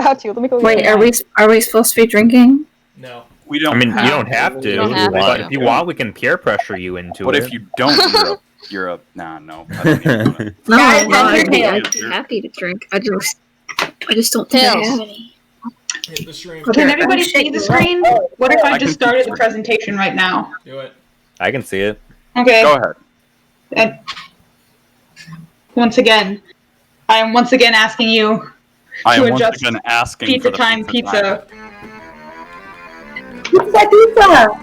about to. Let me go. Wait, are we supposed to be drinking? No. We don't. I mean, you don't have to. But if you want, we can peer pressure you into it. But if you don't, you're a no. I don't even wanna- No, Guys, I'd be Tails. happy to drink. I just don't think I Tails. have any. Hit the stream. Can everybody see the screen? What if I I just can started see the the presentation right now? Do it. I can see it. Okay. Go ahead. And once again, I am once again asking you I to am once adjust again asking pizza for the time pizza. Pizza!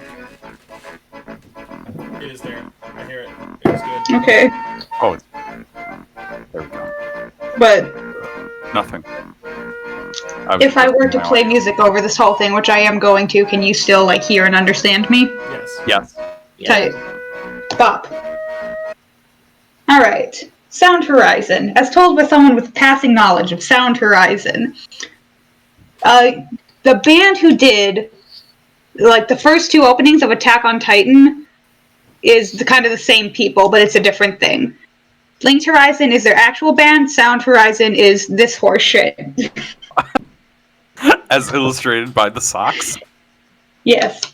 It is there. I hear it. It was good. Okay, Oh, there we go. but Nothing. if I were to play music over this whole thing, which I am going to, can you still hear and understand me? Yes. Yes. Tight. Bop. Alright. Sound Horizon. As told by someone with passing knowledge of Sound Horizon. The band who did the first two openings of Attack on Titan is kind of the same people, but it's a different thing. Linked Horizon is their actual band. Sound Horizon is this horse shit. As illustrated by the socks. Yes.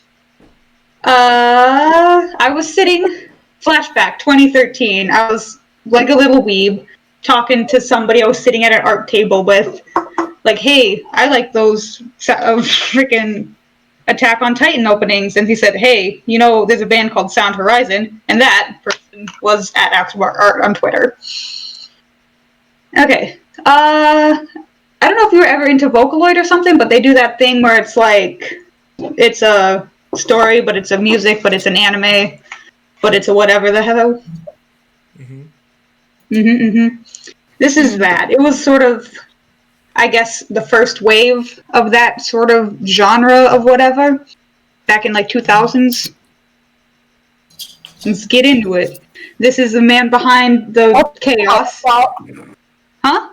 I was sitting, flashback, 2013, I was like a little weeb, talking to somebody I was sitting at an art table with, hey, I like those freaking Attack on Titan openings, and he said, hey, there's a band called Sound Horizon, and that person was at Afterbar Art on Twitter. Okay, I don't know if you were ever into Vocaloid or something, but they do that thing where it's it's a story, but it's a music, but it's an anime, but it's a whatever the hell. This is that. It was sort of, I guess, the first wave of that sort of genre of whatever, back in 2000s. Let's get into it. This is the man behind the chaos. Huh?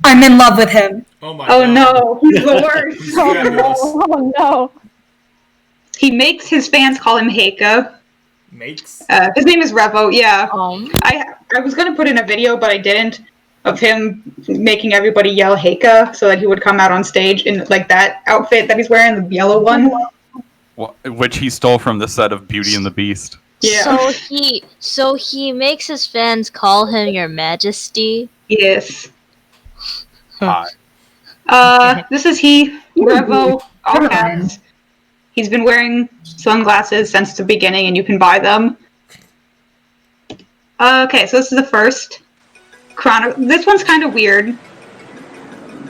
I'm in love with him. Oh my Oh god. no, he's the worst. He's fabulous. Oh no. He makes his fans call him Heika. Makes? His name is Revo, yeah. I I was gonna put in a video, but I didn't, of him making everybody yell Heika so that he would come out on stage in that outfit that he's wearing, the yellow one. Which he stole from the set of Beauty and the Beast. Yeah. So he makes his fans call him Your Majesty. Yes. Hi. This is he, Revo, all caps. He's been wearing sunglasses since the beginning, and you can buy them. Okay, so this is the first chronicle. This one's kind of weird.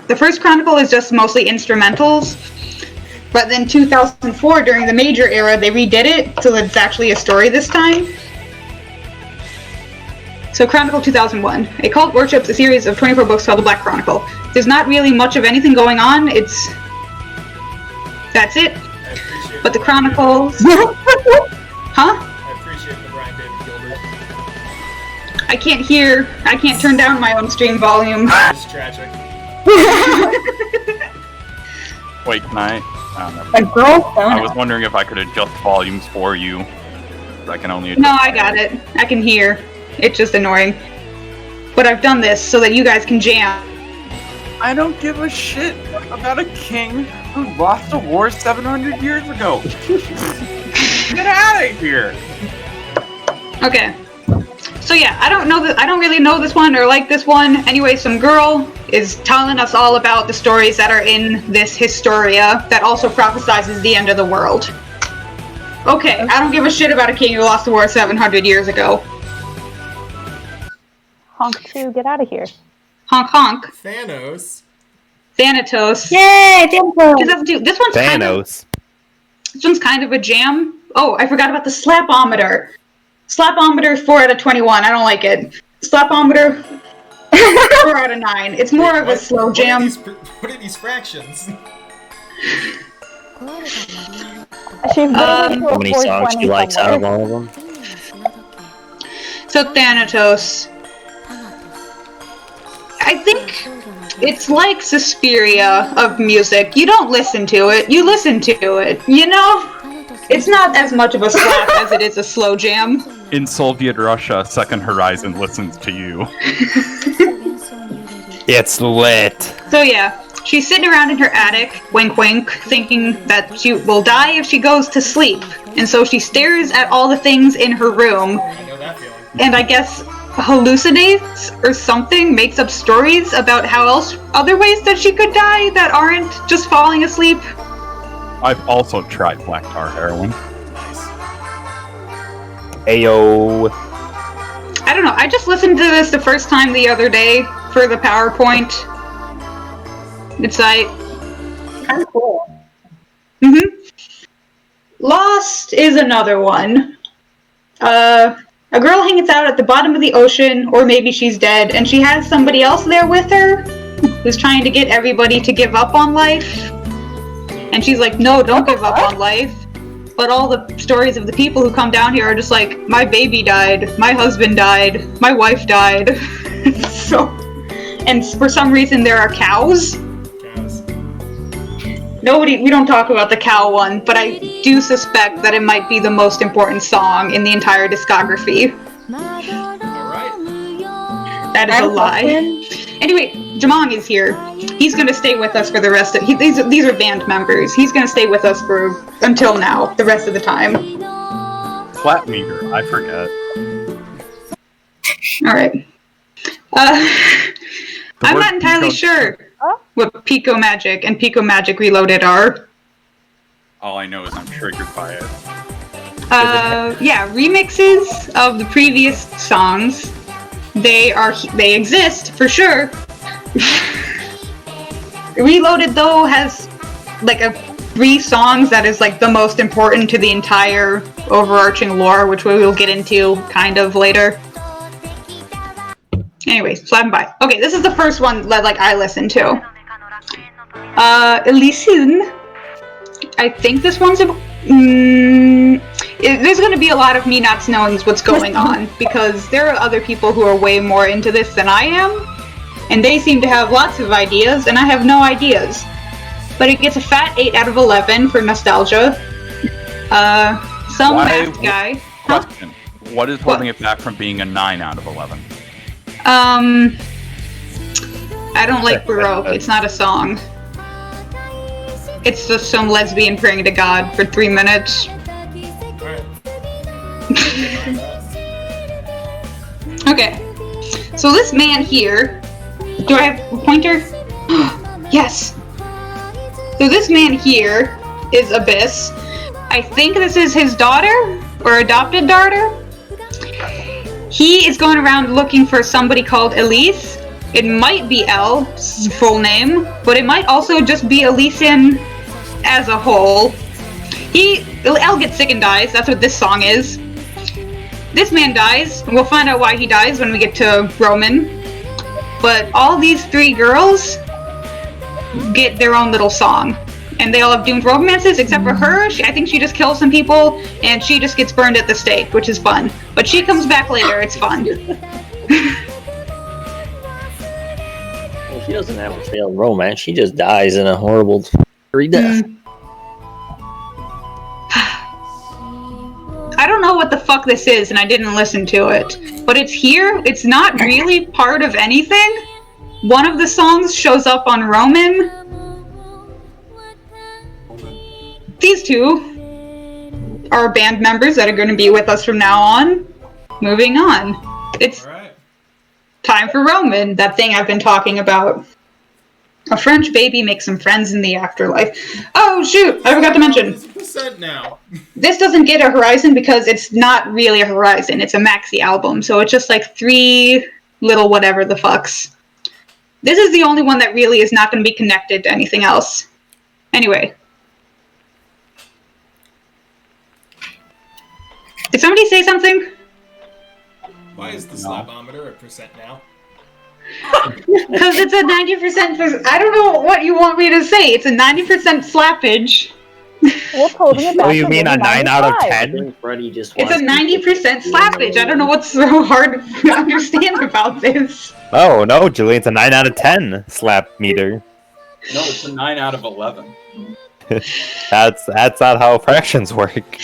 The first chronicle is just mostly instrumentals, but then 2004, during the major era, they redid it so that it's actually a story this time. So Chronicle 2001. A cult worships a series of 24 books called the Black Chronicle. There's not really much of anything going on. That's it. But the Chronicles... Huh? I appreciate the Brian David Gilbert. I can't turn down my own stream volume. It's tragic. Wait, can I? A girl I was wondering if I could adjust volumes for you. I can only adjust. No, I got it. I can hear. It's just annoying. But I've done this so that you guys can jam. I don't give a shit about a king who lost a war 700 years ago. Get out of here. Okay. So yeah, I don't really know this one or like this one. Anyway, some girl is telling us all about the stories that are in this Historia that also prophesizes the end of the world. Okay, I don't give a shit about a king who lost the war 700 years ago. Honk 2, get out of here. Honk honk. Thanos. Thanatos. Yay, Dimple! This one's Thanos. This one's kind of a jam. Oh, I forgot about the slapometer. Slapometer 4 out of 21. I don't like it. Slapometer 4 out of 9. It's more of a slow jam. What are these fractions? How many songs she likes out of all of them? So Thanatos. I think it's like Suspiria of music. You don't listen to it, you listen to it, you know? It's not as much of a slap as it is a slow jam. In Soviet Russia, Second Horizon listens to you. It's lit. So yeah, she's sitting around in her attic, wink wink, thinking that she will die if she goes to sleep. And so she stares at all the things in her room, I know that feeling. and I guess hallucinates or something, makes up stories about how else, other ways that she could die that aren't just falling asleep. I've also tried black tar heroin. Nice. Ayo. I don't know, I just listened to this the first time the other day for the PowerPoint. It's like... Kind of cool. Lost is another one. A girl hangs out at the bottom of the ocean, or maybe she's dead, and she has somebody else there with her who's trying to get everybody to give up on life. And she's like, no, don't give up on life. But all the stories of the people who come down here are just like, my baby died, my husband died, my wife died. So, and for some reason there are cows. Cows. We don't talk about the cow one, but I do suspect that it might be the most important song in the entire discography. Alright. That is a lie. Anyway, Jamong is here. He's gonna stay with us for the rest of... these are band members. He's gonna stay with us for... until now, the rest of the time. Flat meter, I forget. Alright. I'm not entirely sure what Pico Magic and Pico Magic Reloaded are. All I know is I'm triggered by it. Yeah, remixes of the previous songs. They exist for sure. Reloaded though has like 3 songs that is like the most important to the entire overarching lore, which we will get into kind of later. Anyways, slide by. Okay, this is the first one that like I listened to. Elysian. I think this one's there's gonna be a lot of me not knowing what's going on, because there are other people who are way more into this than I am, and they seem to have lots of ideas, and I have no ideas. But it gets a fat 8 out of 11 for nostalgia. Some math guy. Question. What is holding it back from being a 9 out of 11? I don't like Baroque. It's not a song. It's just some lesbian praying to God for 3 minutes. Alright. Okay. So this man here... Do I have a pointer? Yes! So this man here is Abyss. I think this is his daughter? Or adopted daughter? He is going around looking for somebody called Elise. It might be Elle's full name, but it might also just be Elysian as a whole. Elle gets sick and dies, that's what this song is. This man dies, and we'll find out why he dies when we get to Roman. But all these 3 girls get their own little song. And they all have doomed romances, except for her. I think she just kills some people, and she just gets burned at the stake, which is fun. But she comes back later, it's fun. Well, she doesn't have a failed romance. She just dies in a horrible death. I don't know what the fuck this is, and I didn't listen to it. But it's here. It's not really part of anything. One of the songs shows up on Roman. These 2 are band members that are going to be with us from now on. Moving on. It's Alright. time for Roman, that thing I've been talking about. A French baby makes some friends in the afterlife. Oh shoot, I forgot to mention. What's that now? This doesn't get a Horizon because it's not really a Horizon, it's a maxi album, so it's just like 3 little whatever the fucks. This is the only one that really is not going to be connected to anything else. Anyway. Did somebody say something? Why is the slabometer a percent now? Because it's a 90%. I don't know what you want me to say. It's a 90% slappage. We'll hold him back. Oh, you mean a 9 out of 10? It's a 90% slappage. I don't know what's so hard to understand about this. Oh, no, Julian, it's a 9 out of 10 slap meter. No, it's a 9 out of 11. That's not how fractions work.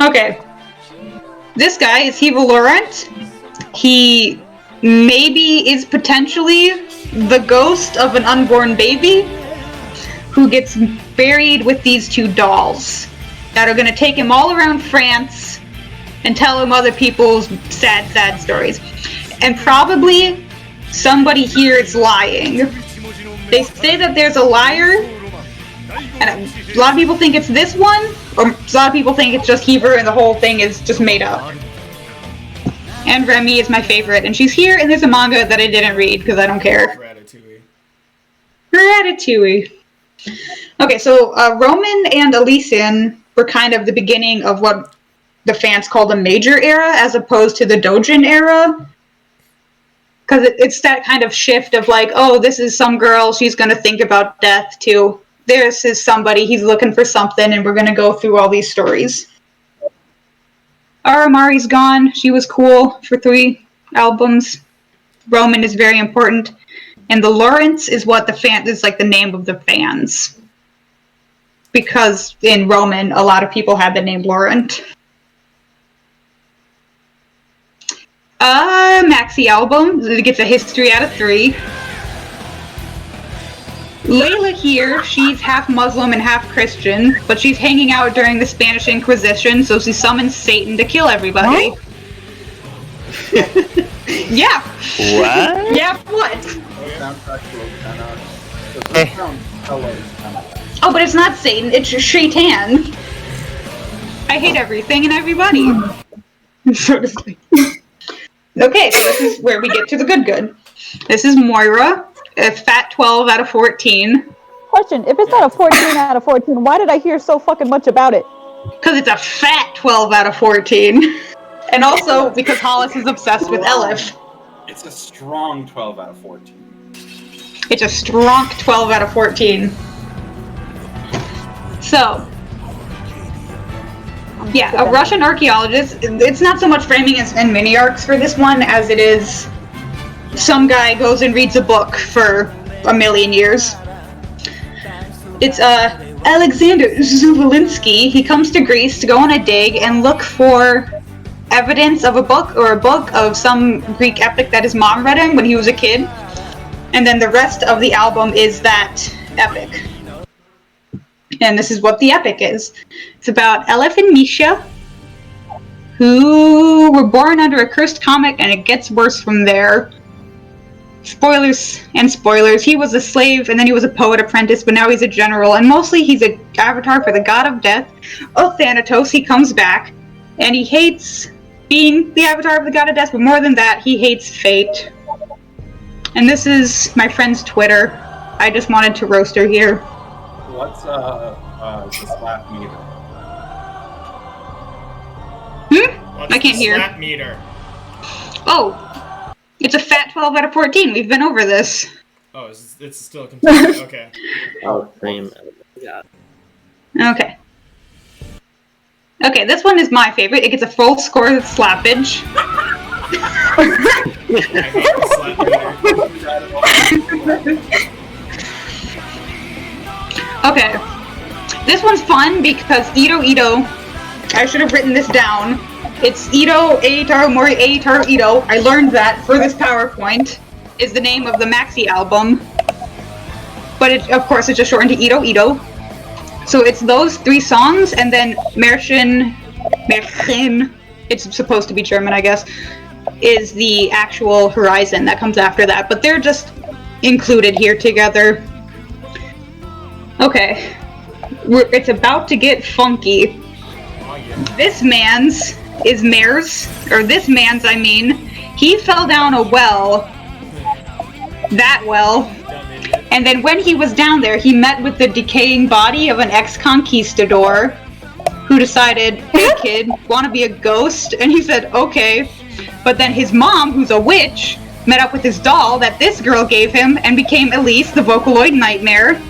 Okay. This guy is Eva Laurent. He maybe is potentially the ghost of an unborn baby who gets buried with these two dolls that are going to take him all around France and tell him other people's sad, sad stories. And probably somebody here is lying. They say that there's a liar, and a lot of people think it's this one, or a lot of people think it's just Heber and the whole thing is just made up. And Remy is my favorite, and she's here, and there's a manga that I didn't read because I don't care. Ratatouille. Ratatouille. Okay, so Roman and Elysian were kind of the beginning of what the fans call the Major Era, as opposed to the Dojin Era. Because it's that kind of shift of like, oh, this is some girl, she's going to think about death, to this is somebody, he's looking for something, and we're going to go through all these stories. Aramari's gone. She was cool for 3 albums. Roman is very important. And the Lawrence is what the fan is like the name of the fans. Because in Roman, a lot of people have the name Laurent. Maxi album. It gets a history out of 3. Layla here, she's half Muslim and half Christian, but she's hanging out during the Spanish Inquisition, so she summons Satan to kill everybody. Yeah. What? Yeah, what? Soundtrack to the sound colors. Oh, but it's not Satan, it's Shaitan. I hate everything and everybody. So to speak. Okay, so this is where we get to the good. This is Moira, a fat 12 out of 14. Question, if it's not a 14 out of 14, why did I hear so fucking much about it? Because it's a fat 12 out of 14. And also because Hollis is obsessed with Elif. It's a strong 12 out of 14. It's a strong 12 out of 14. So, yeah, a Russian archaeologist. It's not so much framing and mini arcs for this one as it is some guy goes and reads a book for a million years. It's Alexander Zuvalinsky. He comes to Greece to go on a dig and look for evidence of a book of some Greek epic that his mom read him when he was a kid. And then the rest of the album is that epic. And this is what the epic is. It's about Elif and Misha, who were born under a cursed comet, and it gets worse from there. Spoilers and spoilers. He was a slave, and then he was a poet apprentice, but now he's a general, and mostly he's an avatar for the god of death, Thanatos. He comes back, and he hates being the avatar of the god of death, but more than that, he hates fate. And this is my friend's Twitter. I just wanted to roast her here. What's the slap meter? What's I can't the hear. slap meter? Oh, it's a fat 12 out of 14. We've been over this. Oh, it's still confusing. Okay. Oh, cream. Yeah. Okay. Okay, this one is my favorite. It gets a full score of slappage. I hate the slap meter. Okay. This one's fun because Ito, I should have written this down. It's Ito, Eitaru Mori, Eitaru Ito. I learned that for this PowerPoint. Is the name of the Maxi album. But it, of course, it's just shortened to Ito. So it's those 3 songs, and then Märchen, it's supposed to be German, I guess, is the actual Horizon that comes after that. But they're just included here together. Okay. It's about to get funky. This man's is Mare's, or this man's, I mean, he fell down a well. That well. And then when he was down there, he met with the decaying body of an ex-conquistador who decided, hey kid, wanna be a ghost? And he said, okay. But then his mom, who's a witch, met up with his doll that this girl gave him and became Elise, the Vocaloid Nightmare.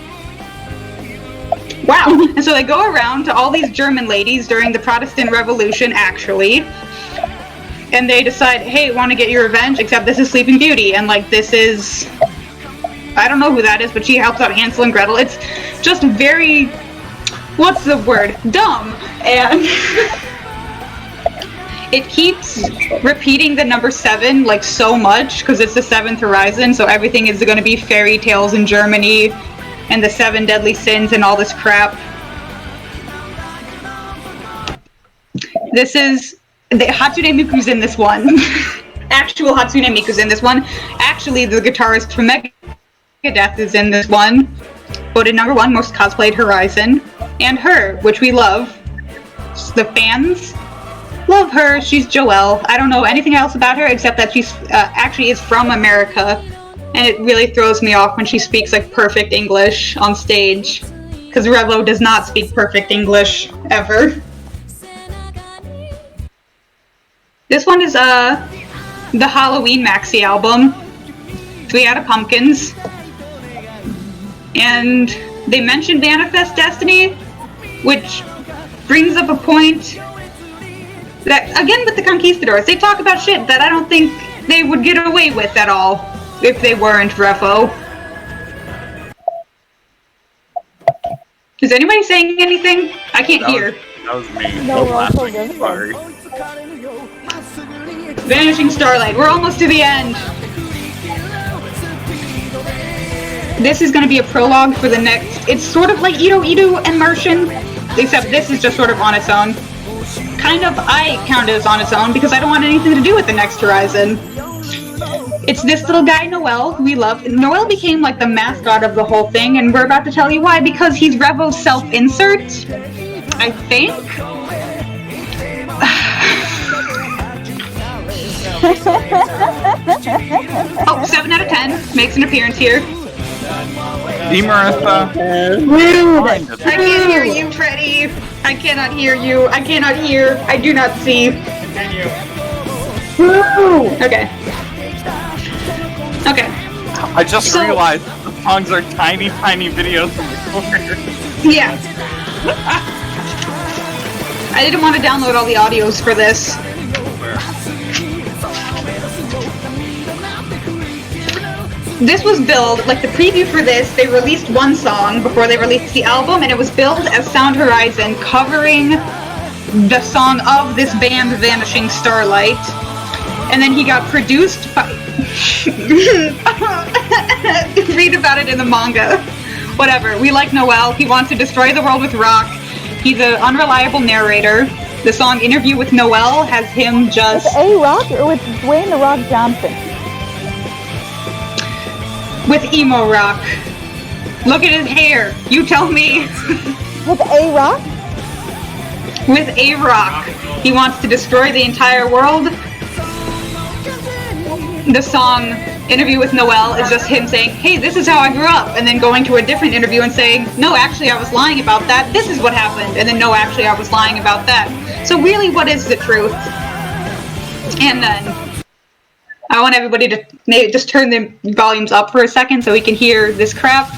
Wow. And so they go around to all these German ladies during the Protestant Revolution, actually. And they decide, hey, want to get your revenge? Except this is Sleeping Beauty. And, like, this is... I don't know who that is, but she helps out Hansel and Gretel. It's just very... What's the word? Dumb. And... It keeps repeating the number 7 like so much because it's the 7th horizon, so everything is going to be fairy tales in Germany and the 7 deadly sins and all this crap. This is the Hatsune Miku's in this one. Actual Hatsune Miku's in this one. Actually, the guitarist from Megadeth is in this one. Voted number 1 most cosplayed Horizon, and her, which we love. The fans love her. She's Joelle. I don't know anything else about her except that she's actually is from America, and it really throws me off when she speaks like perfect English on stage, because Revo does not speak perfect English ever. This one is the Halloween Maxi album. 3 out of Pumpkins. And they mentioned Manifest Destiny, which brings up a point that, again with the Conquistadors, they talk about shit that I don't think they would get away with at all if they weren't Refo. Is anybody saying anything? I can't hear. That was me. No, Laughing. Sorry. Vanishing Starlight. We're almost to the end. This is going to be a prologue for the next... It's sort of like Ito Ito and Martian, except this is just sort of on its own. Kind of, I count it as on its own because I don't want anything to do with the next Horizon. It's this little guy, Noel, who we love. Noel became like the mascot of the whole thing, and we're about to tell you why. Because he's Revo's self-insert, I think? Oh, 7 out of 10. Makes an appearance here. Marissa. I can't hear you, Freddy. I cannot hear you. I cannot hear. I do not see. Okay. Okay. I just realized the songs are tiny, tiny videos from recorders. Yeah. I didn't want to download all the audios for this. This was billed, like the preview for this, they released one song before they released the album, and it was billed as Sound Horizon covering the song of this band, Vanishing Starlight. And then he got produced by... Read about it in the manga. Whatever, we like Noel, he wants to destroy the world with rock. He's an unreliable narrator. The song Interview with Noel has him just... With A-Rock or with Dwayne The Rock Johnson? With emo rock. Look at his hair. You tell me. With A-Rock? With A-Rock. He wants to destroy the entire world. The song Interview with Noel is just him saying, hey, this is how I grew up, and then going to a different interview and saying, no, actually I was lying about that, this is what happened, and then no, actually I was lying about that. So really, what is the truth? And then I want everybody to maybe just turn the volumes up for a second so we can hear this crap.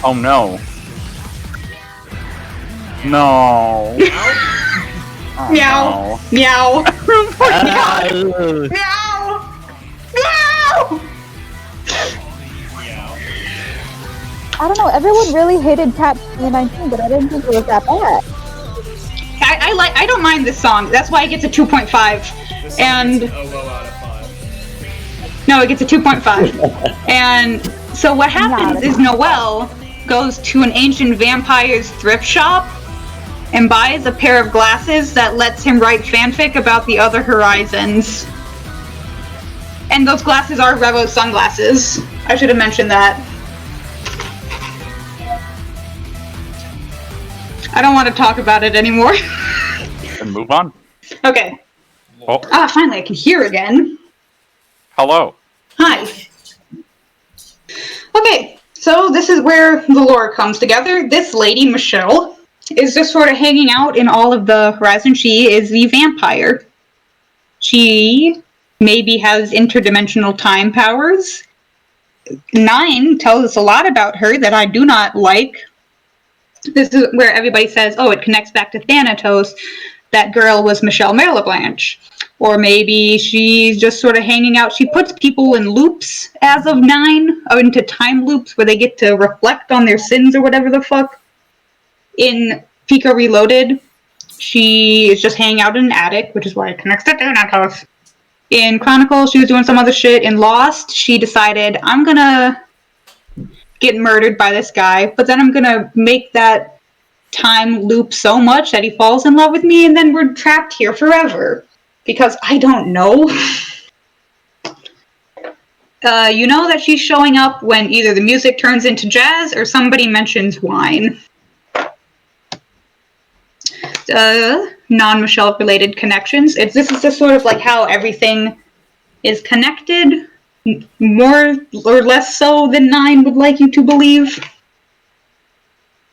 Oh no. No. Oh, Meow. no. Meow. Ah, Meow. Meow. I don't know, everyone really hated Cat 2019, but I didn't think it was that bad. I don't mind this song. That's why it gets a 2.5. And A low out of 5. no, it gets a 2.5. And so what happens is Noel goes to an ancient vampire's thrift shop and buys a pair of glasses that lets him write fanfic about the other horizons. And those glasses are Revo's sunglasses. I should have mentioned that. I don't want to talk about it anymore. And move on. Okay. Oh, Finally I can hear again. hello. Hi. Okay, so this is where the lore comes together. This lady, Michelle, is just sort of hanging out in all of the Horizon. She is the vampire. She maybe has interdimensional time powers. 9 tells us a lot about her that I do not like. This is where everybody says, oh, it connects back to Thanatos. That girl was Michelle Merleblanche. Or maybe she's just sort of hanging out. She puts people in loops as of 9, or into time loops where they get to reflect on their sins or whatever the fuck. In Pico Reloaded, she is just hanging out in an attic, which is why it connects to that house. In Chronicles, she was doing some other shit. In Lost, she decided, I'm gonna get murdered by this guy, but then I'm gonna make that time loop so much that he falls in love with me, and then we're trapped here forever. Because I don't know. You know that she's showing up when either the music turns into jazz or somebody mentions wine. Non-Michelle related connections. This is just sort of like how everything is connected, more or less so than 9 would like you to believe.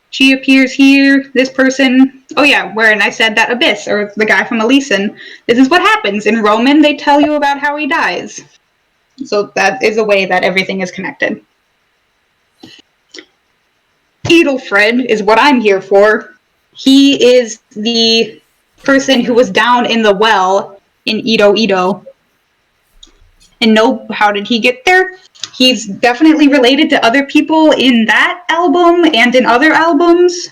She appears here, this person, oh yeah, wherein I said that Abyss, or the guy from Elysian. This is what happens. In Roman, they tell you about how he dies. So that is a way that everything is connected. Edelfred is what I'm here for. He is the person who was down in the well in Ito Ito. And no, how did he get there? He's definitely related to other people in that album and in other albums.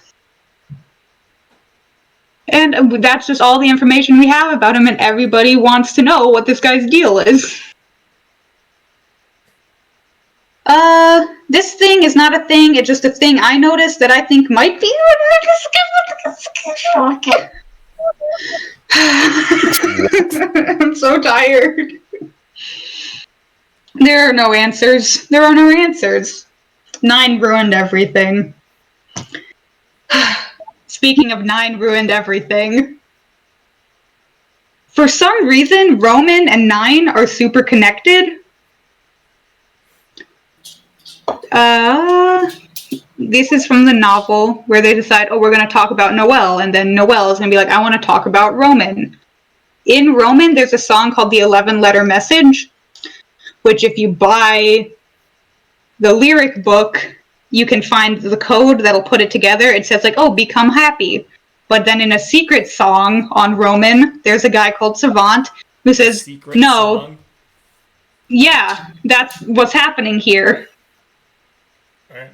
And that's just all the information we have about him, and everybody wants to know what this guy's deal is. This thing is not a thing, it's just a thing I noticed that I think might be. I'm so tired. There are no answers. There are no answers. 9 ruined everything. Speaking of 9 ruined everything. For some reason, Roman and 9 are super connected. This is from the novel where they decide, oh, we're going to talk about Noelle, and then Noelle is going to be like, I want to talk about Roman. In Roman, there's a song called the 11-Letter Message, which if you buy the lyric book, you can find the code that'll put it together. It says like, oh, become happy. But then in a secret song on Roman, there's a guy called Savant who says, Secret no. song? Yeah, that's what's happening here. Right.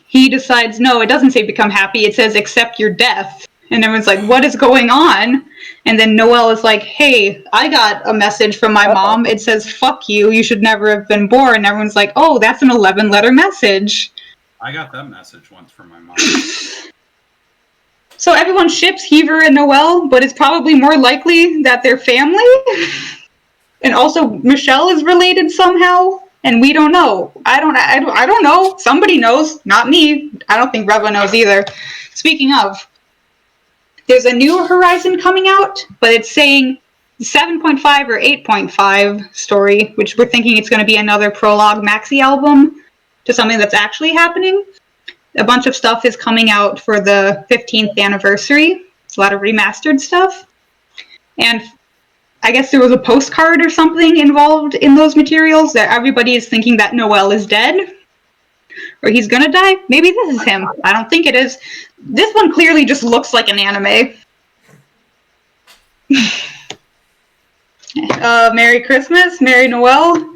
He decides, no, it doesn't say become happy, it says accept your death. And everyone's like, what is going on? And then Noelle is like, hey, I got a message from my mom. It says, fuck you, you should never have been born. And everyone's like, oh, that's an 11-letter message. I got that message once from my mom. So everyone ships Heaver and Noelle, but it's probably more likely that they're family. And also Michelle is related somehow, and we don't know. I don't know. Somebody knows, not me. I don't think Reva knows either. Speaking of, there's a new Horizon coming out, but it's saying 7.5 or 8.5 story, which we're thinking it's going to be another prologue maxi album to something that's actually happening. A bunch of stuff is coming out for the 15th anniversary. A lot of remastered stuff. And I guess there was a postcard or something involved in those materials that everybody is thinking that Noelle is dead. Or he's gonna die. Maybe this is him. I don't think it is. This one clearly just looks like an anime. Merry Christmas, Merry Noel.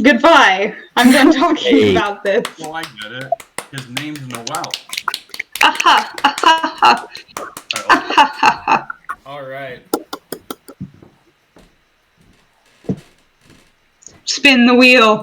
Goodbye. I'm done talking about this. Well, I get it. His name's Noel. Aha, aha, aha. Aha, aha. All right. Spin the wheel.